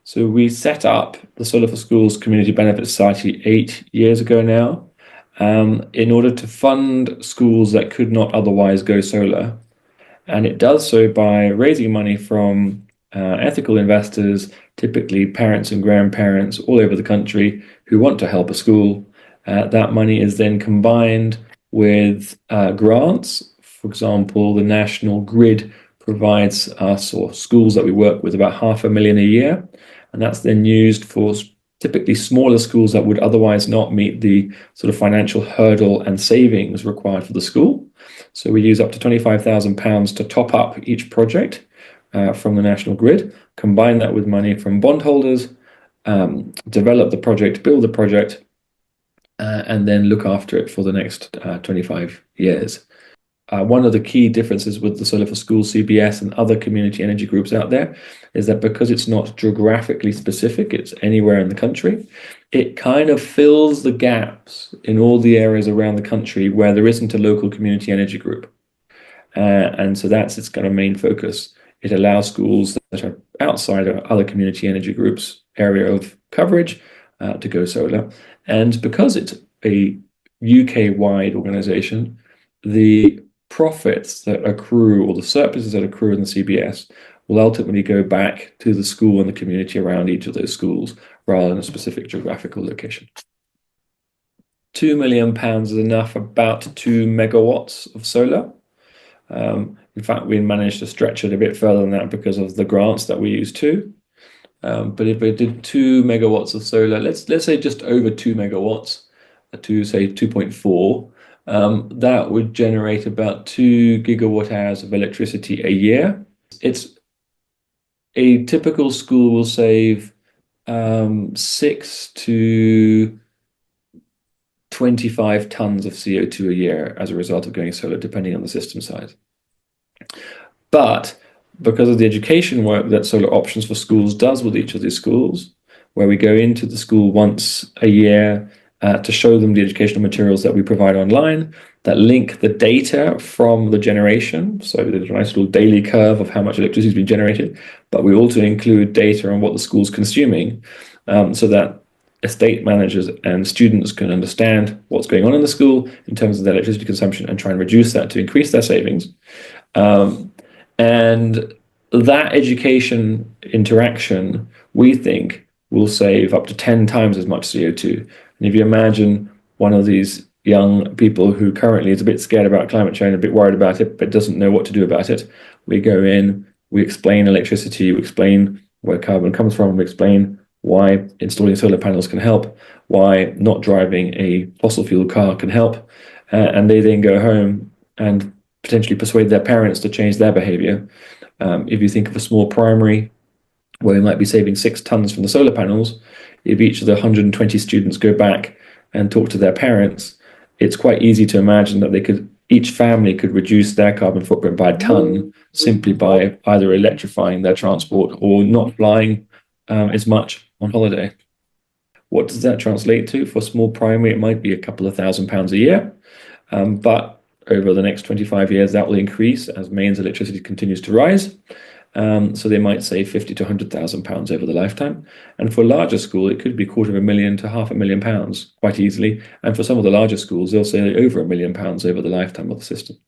So we set up the Solar for Schools Community Benefit Society 8 years ago now, in order to fund schools that could not otherwise go solar. And it does so by raising money from ethical investors, typically parents and grandparents all over the country who want to help a school. That money is then combined with grants. For example, the National Grid provides us, or schools that we work with, about $500,000 a year. And that's then used for typically smaller schools that would otherwise not meet the sort of financial hurdle and savings required for the school. So we use up to £25,000 to top up each project from the National Grid, combine that with money from bondholders, develop the project, build the project, and then look after it for the next 25 years. One of the key differences with the Solar for Schools CBS and other community energy groups out there is that because it's not geographically specific, it's anywhere in the country, it kind of fills the gaps in all the areas around the country where there isn't a local community energy group. And so that's its kind of main focus. It allows schools that are outside of other community energy groups' area of coverage to go solar. And because it's a UK-wide organization, the profits that accrue, or the surpluses that accrue in the CBS, will ultimately go back to the school and the community around each of those schools rather than a specific geographical location. £2 million is enough, about 2 megawatts of solar. In fact, we managed to stretch it a bit further than that because of the grants that we use too. But if we did 2 megawatts of solar, let's say just over 2 megawatts, to say 2.4, that would generate about 2 gigawatt hours of electricity a year. It's a typical school will save 6 to 25 tons of CO2 a year as a result of going solar, depending on the system size. But because of the education work that Solar Options for Schools does with each of these schools, where we go into the school once a year to show them the educational materials that we provide online that link the data from the generation. So there's a nice little daily curve of how much electricity has been generated, but we also include data on what the school's consuming, so that estate managers and students can understand what's going on in the school in terms of their electricity consumption and try and reduce that to increase their savings. And that education interaction, we think, will save up to 10 times as much CO2. And if you imagine one of these young people who currently is a bit scared about climate change, a bit worried about it, but doesn't know what to do about it, we go in, we explain electricity, we explain where carbon comes from, we explain why installing solar panels can help, why not driving a fossil fuel car can help, and they then go home and potentially persuade their parents to change their behavior. If you think of a small primary where we might be saving 6 tons from the solar panels, if each of the 120 students go back and talk to their parents, it's quite easy to imagine that each family could reduce their carbon footprint by a ton simply by either electrifying their transport or not flying as much on holiday. What does that translate to? For a small primary, it might be a couple of £1,000s a year, but over the next 25 years, that will increase as mains electricity continues to rise. So they might save £50,000 to £100,000 over the lifetime. And for a larger school, it could be £250,000 to £500,000 quite easily. And for some of the larger schools, they'll say over £1 million over the lifetime of the system.